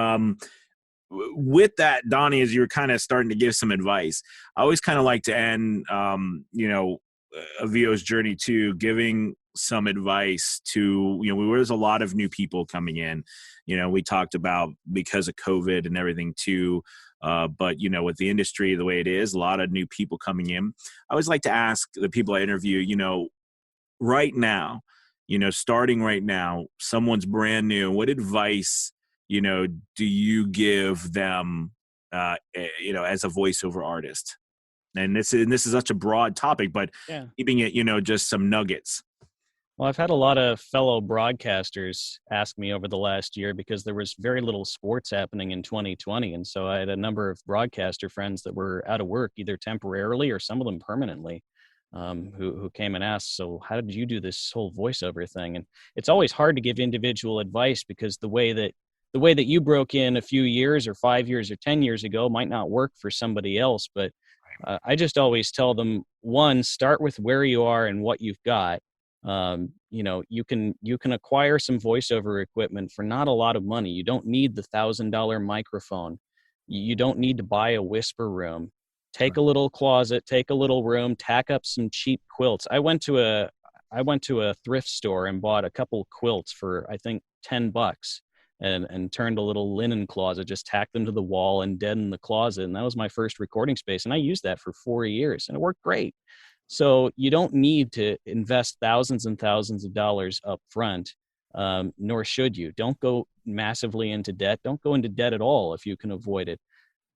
With that, Donny, as you were kind of starting to give some advice, I always kind of like to end, a VO's journey to giving some advice to, there's a lot of new people coming in. We talked about because of COVID and everything too. But, with the industry the way it is, a lot of new people coming in. I always like to ask the people I interview, right now, starting right now, someone's brand new. What advice, do you give them, as a voiceover artist? And this is such a broad topic, but keeping it, just some nuggets. Well, I've had a lot of fellow broadcasters ask me over the last year, because there was very little sports happening in 2020. And so I had a number of broadcaster friends that were out of work, either temporarily or some of them permanently, who came and asked, so how did you do this whole voiceover thing? And it's always hard to give individual advice, because the way that you broke in a few years or 5 years or 10 years ago might not work for somebody else. But I just always tell them, one, start with where you are and what you've got. You can acquire some voiceover equipment for not a lot of money. You don't need the $1,000 microphone. You don't need to buy a whisper room. Take a little closet, take a little room, tack up some cheap quilts. I went to a thrift store and bought a couple quilts for, I think, $10, and turned a little linen closet, just tacked them to the wall and deadened the closet. And that was my first recording space. And I used that for 4 years, and it worked great. So you don't need to invest thousands and thousands of dollars up front, nor should you. Don't go massively into debt. Don't go into debt at all if you can avoid it.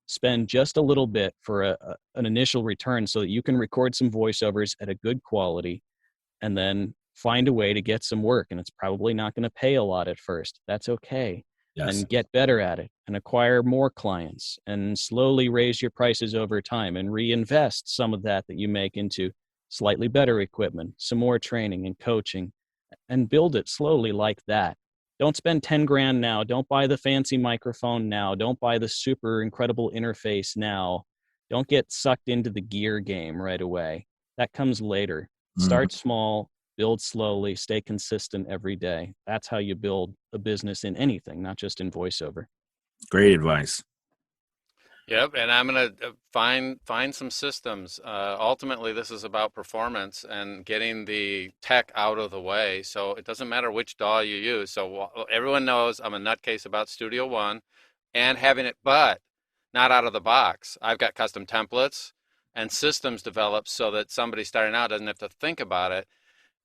Spend just a little bit for an initial return so that you can record some voiceovers at a good quality, and then find a way to get some work. And it's probably not going to pay a lot at first. That's okay. Yes. And get better at it and acquire more clients, and slowly raise your prices over time, and reinvest some of that you make into slightly better equipment, some more training and coaching, and build it slowly like that. Don't spend 10 grand now. Don't buy the fancy microphone now. Don't buy the super incredible interface now. Don't get sucked into the gear game right away. That comes later. Start small, build slowly, stay consistent every day. That's how you build a business in anything, not just in voiceover. Great advice. Yep, and I'm going to find some systems. Ultimately, this is about performance and getting the tech out of the way. So it doesn't matter which DAW you use. So everyone knows I'm a nutcase about Studio One and having it, but not out of the box. I've got custom templates and systems developed so that somebody starting out doesn't have to think about it.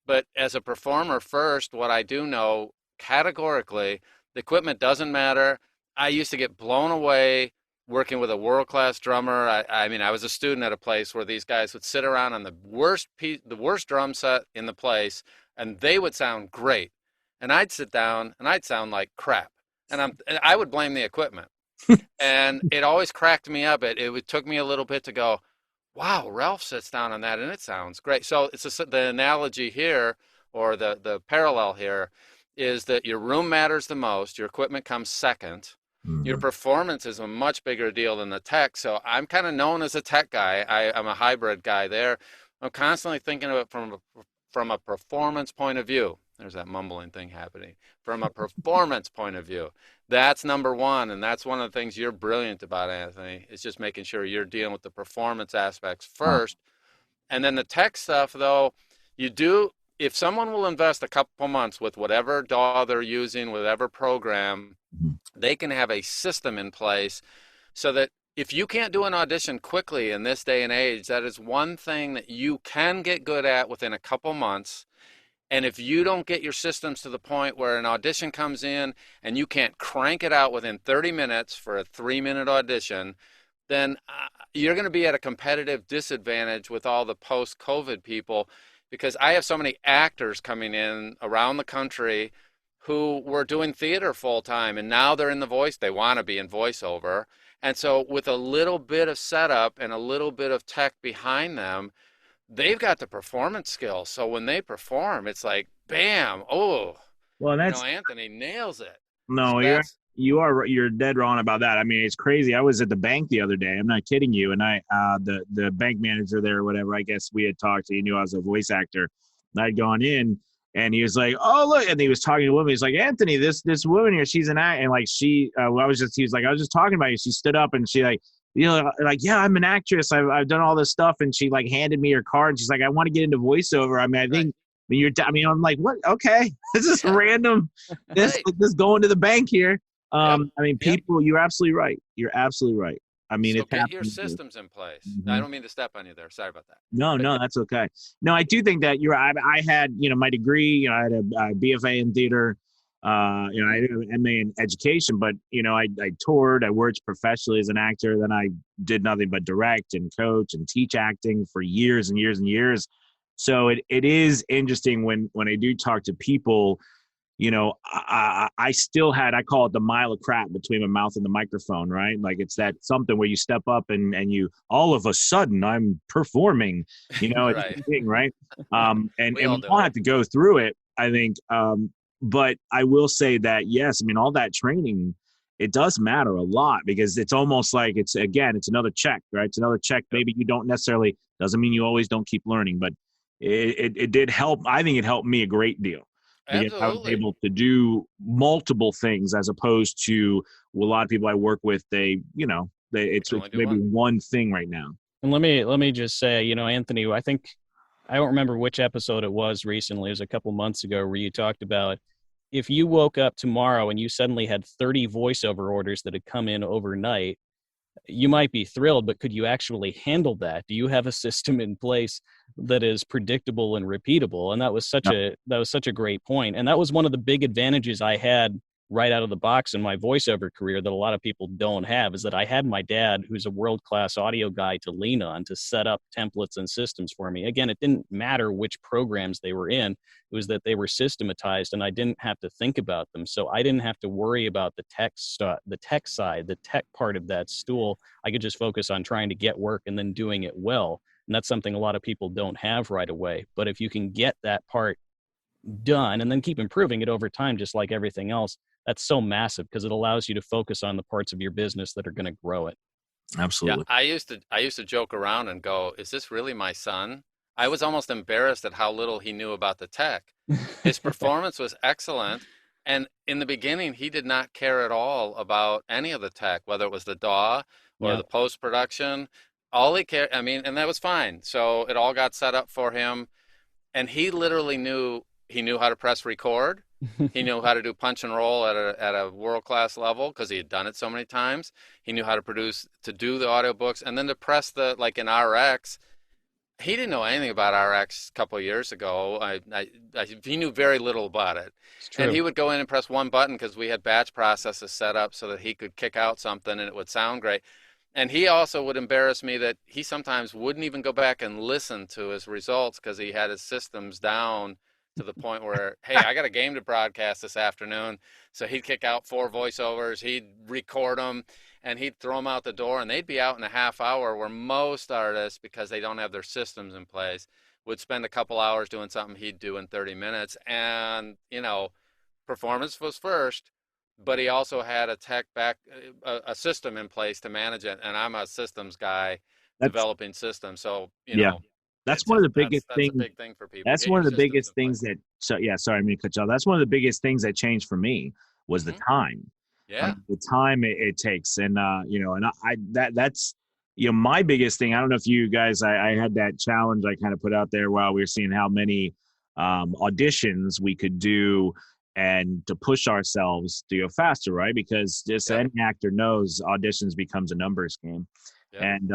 But as a performer first, what I do know categorically, the equipment doesn't matter. I used to get blown away working with a world-class drummer. I mean, I was a student at a place where these guys would sit around on the worst drum set in the place, and they would sound great. And I'd sit down, and I'd sound like crap. And I would blame the equipment. And it always cracked me up. It took me a little bit to go, wow, Ralph sits down on that, and it sounds great. So the analogy here, or the parallel here, is that your room matters the most. Your equipment comes second. Your performance is a much bigger deal than the tech. So I'm kind of known as a tech guy. I'm a hybrid guy there. I'm constantly thinking of it from a performance point of view. There's that mumbling thing happening. From a performance point of view, that's number one. And that's one of the things you're brilliant about, Anthony, is just making sure you're dealing with the performance aspects first. And then the tech stuff, though, you do, if someone will invest a couple months with whatever DAW they're using, whatever program, they can have a system in place so that if you can't do an audition quickly in this day and age, that is one thing that you can get good at within a couple months. And if you don't get your systems to the point where an audition comes in and you can't crank it out within 30 minutes for a 3-minute audition, then you're going to be at a competitive disadvantage with all the post-COVID people, because I have so many actors coming in around the country who were doing theater full time, and now they're in the voice. They want to be in voiceover. And so with a little bit of setup and a little bit of tech behind them, they've got the performance skills. So when they perform, it's like, bam, oh, Well, Anthony nails it. no, So you're dead wrong about that. I mean, it's crazy. I was at the bank the other day. I'm not kidding you. And the bank manager there or whatever, I guess we had talked. He knew I was a voice actor. And I'd gone in and he was like, "Oh, look." And he was talking to a woman. He's like, "Anthony, this woman here, she's an actor." And like, he was just talking about you. She stood up and she like, like, "Yeah, I'm an actress. I've done all this stuff." And she like handed me her card and she's like, "I want to get into voiceover." I mean, I'm like, what? Okay. This is random. This going to the bank here. I mean, people, you're absolutely right. You're absolutely right. I mean, so it's get your systems in place. Mm-hmm. I don't mean to step on you there. Sorry about that. No, that's okay. No, I do think that I had, my degree, I had a BFA in theater, I had an MA in education, but, I toured, I worked professionally as an actor. Then I did nothing but direct and coach and teach acting for years and years and years. So it is interesting when I do talk to people, I still I call it the mile of crap between my mouth and the microphone, right? Like it's that something where you step up and you, all of a sudden I'm performing, Right. it's a thing, right? And we all have to go through it, I think. But I will say that, yes, I mean, all that training, it does matter a lot, because it's almost like it's another check, right? It's another check. Maybe you don't necessarily, doesn't mean you always don't keep learning, but it did help. I think it helped me a great deal. Because I was able to do multiple things, as opposed to a lot of people I work with, it's maybe one thing right now. And let me just say, Anthony, I don't remember which episode it was recently. It was a couple months ago where you talked about if you woke up tomorrow and you suddenly had 30 voiceover orders that had come in overnight, you might be thrilled, but could you actually handle that? Do you have a system in place that is predictable and repeatable? And that was such a great point. And that was one of the big advantages I had right out of the box in my voiceover career that a lot of people don't have, is that I had my dad, who's a world-class audio guy, to lean on to set up templates and systems for me. Again, it didn't matter which programs they were in. It was that they were systematized and I didn't have to think about them. So I didn't have to worry about the tech side, the tech part of that stool. I could just focus on trying to get work and then doing it well. And that's something a lot of people don't have right away. But if you can get that part done and then keep improving it over time, just like everything else, that's so massive, because it allows you to focus on the parts of your business that are going to grow it. Absolutely. Yeah, I used to joke around and go, "Is this really my son?" I was almost embarrassed at how little he knew about the tech. His performance was excellent. And in the beginning, he did not care at all about any of the tech, whether it was the DAW or the post-production. All he cared, and that was fine. So it all got set up for him. And he literally knew how to press record. He knew how to do punch and roll at a world-class level, because he had done it so many times. He knew how to do the audiobooks, and then to press like in RX. He didn't know anything about RX a couple of years ago. He knew very little about it. And he would go in and press one button because we had batch processes set up so that he could kick out something and it would sound great. And he also would embarrass me that he sometimes wouldn't even go back and listen to his results because he had his systems down to the point where, hey, I got a game to broadcast this afternoon. So he'd kick out 4 voiceovers, he'd record them, and he'd throw them out the door, and they'd be out in a half hour, where most artists, because they don't have their systems in place, would spend a couple hours doing something he'd do in 30 minutes. And, performance was first, but he also had a system in place to manage it. And I'm a systems guy, developing systems. So, That's one of the biggest That's a things. big thing for people. That's Get one your of the systems biggest in things place. that. So yeah, sorry, I mean to cut you off. That's one of the biggest things that changed for me was the Mhm. time. Yeah. The time it takes, and and that's my biggest thing. I don't know if you guys, I had that challenge I kind of put out there while we were seeing how many auditions we could do and to push ourselves to go faster, right? Because just Yep. any actor knows auditions becomes a numbers game. Yep. And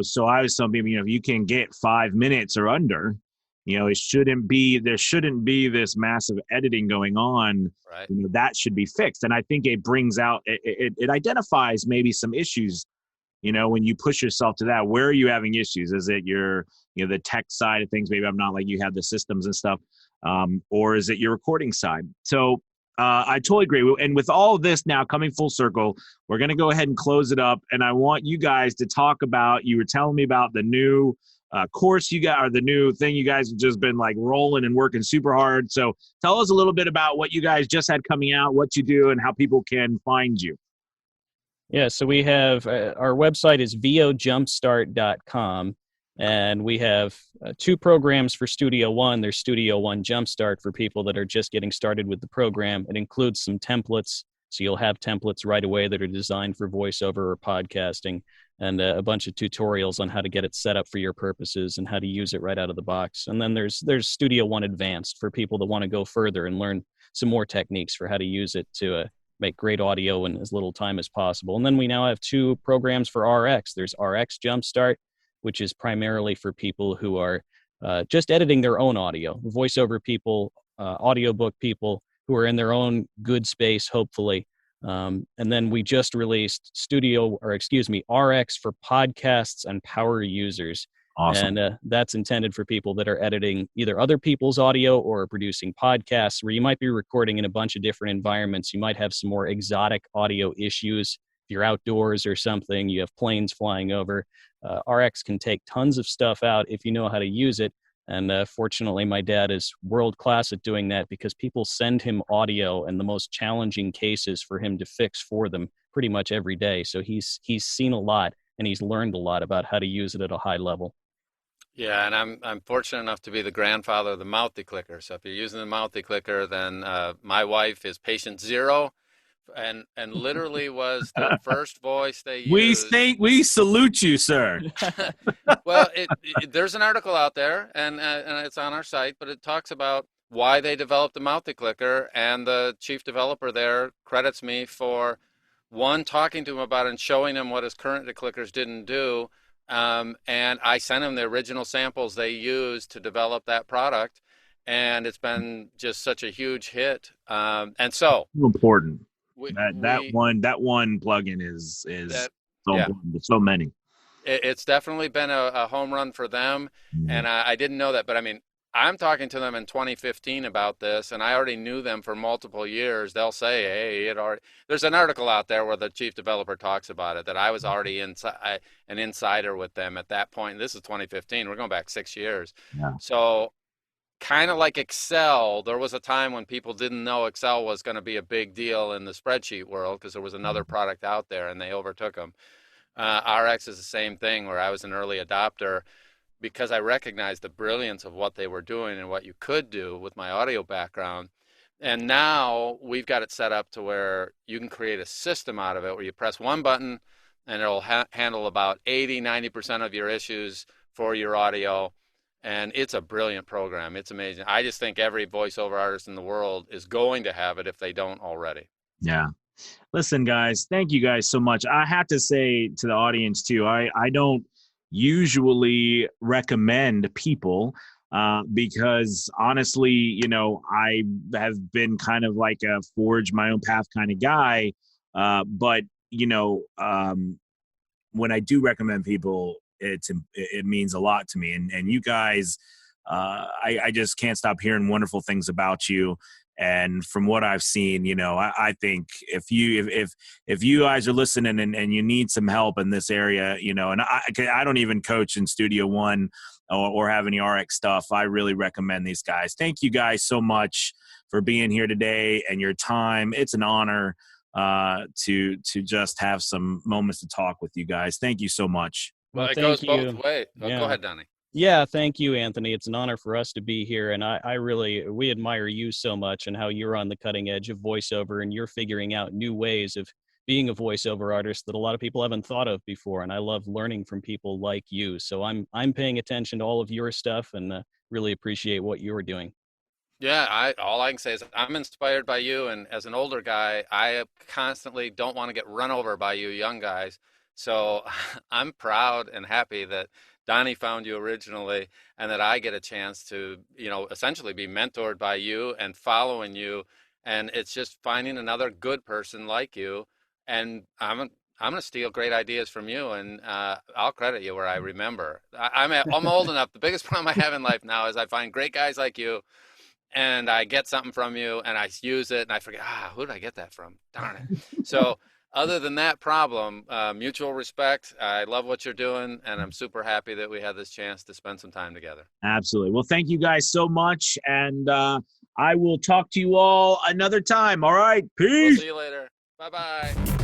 so I was telling people, if you can get 5 minutes or under, there shouldn't be this massive editing going on. Right. That should be fixed. And I think it brings out, it identifies maybe some issues, when you push yourself to that. Where are you having issues? Is it the tech side of things? Maybe I'm not, like you have the systems and stuff. Or is it your recording side? So I totally agree. And with all of this now coming full circle, we're going to go ahead and close it up. And I want you guys to talk about, you were telling me about the new course you got, or the new thing you guys have just been like rolling and working super hard. So tell us a little bit about what you guys just had coming out, what you do, and how people can find you. Yeah, so we have our website is vojumpstart.com, and we have 2 programs for Studio One. There's Studio One Jumpstart for people that are just getting started with the program. It includes some templates, so you'll have templates right away that are designed for voiceover or podcasting, and a bunch of tutorials on how to get it set up for your purposes and how to use it right out of the box. And then there's Studio One Advanced for people that want to go further and learn some more techniques for how to use it to make great audio in as little time as possible. And then we now have 2 programs for RX. There's RX Jumpstart, which is primarily for people who are just editing their own audio, voiceover people, audiobook people who are in their own good space, hopefully. And then we just released RX for podcasts and power users. Awesome. And that's intended for people that are editing either other people's audio or producing podcasts, where you might be recording in a bunch of different environments. You might have some more exotic audio issues. If you're outdoors or something, you have planes flying over. RX can take tons of stuff out if you know how to use it. And fortunately, my dad is world class at doing that, because people send him audio and the most challenging cases for him to fix for them pretty much every day. So he's seen a lot, and he's learned a lot about how to use it at a high level. Yeah, and I'm fortunate enough to be the grandfather of the mouthy clicker. So if you're using the mouthy clicker, then my wife is patient 0, and literally was the first voice they used. We salute you, sir. Well, there's an article out there, and it's on our site, but it talks about why they developed the mouthy clicker, and the chief developer there credits me for, one, talking to him about it and showing him what his current clickers didn't do. And I sent him the original samples they used to develop that product, and it's been just such a huge hit. And so important. that one plugin is that, so yeah, important to so many. it's definitely been a home run for them. Mm-hmm. And I didn't know that, but I mean, I'm talking to them in 2015 about this, and I already knew them for multiple years. They'll say, hey, there's an article out there where the chief developer talks about it, that I was already an insider with them at that point. This is 2015. We're going back 6 years. Yeah. So kind of like Excel, there was a time when people didn't know Excel was going to be a big deal in the spreadsheet world, because there was another product out there and they overtook them. RX is the same thing, where I was an early adopter, because I recognized the brilliance of what they were doing and what you could do with my audio background. And now we've got it set up to where you can create a system out of it, where you press one button and it'll handle about 80-90% of your issues for your audio. And it's a brilliant program. It's amazing. I just think every voiceover artist in the world is going to have it if they don't already. Yeah. Listen, guys, thank you guys so much. I have to say to the audience too, I don't usually recommend people because honestly, I have been kind of like a forge my own path kind of guy. But when I do recommend people, it means a lot to me. And you guys, I just can't stop hearing wonderful things about you. And from what I've seen, I think if you guys are listening and you need some help in this area, and I don't even coach in Studio One or have any RX stuff, I really recommend these guys. Thank you guys so much for being here today and your time. It's an honor to just have some moments to talk with you guys. Thank you so much. Well, it thank goes both you. ways. Yeah. Go ahead, Donny. Yeah, thank you, Anthony. It's an honor for us to be here. And we admire you so much and how you're on the cutting edge of voiceover and you're figuring out new ways of being a voiceover artist that a lot of people haven't thought of before. And I love learning from people like you. So I'm paying attention to all of your stuff and really appreciate what you're doing. Yeah, all I can say is I'm inspired by you, and as an older guy, I constantly don't want to get run over by you young guys. So I'm proud and happy that Donnie found you originally, and that I get a chance to, essentially be mentored by you and following you. And it's just finding another good person like you, and I'm gonna steal great ideas from you, and I'll credit you where I remember. I'm old enough. The biggest problem I have in life now is I find great guys like you and I get something from you and I use it and I forget, who did I get that from? Darn it. So other than that problem, mutual respect. I love what you're doing, and I'm super happy that we had this chance to spend some time together. Absolutely. Well, thank you guys so much. And I will talk to you all another time. All right. Peace. We'll see you later. Bye-bye.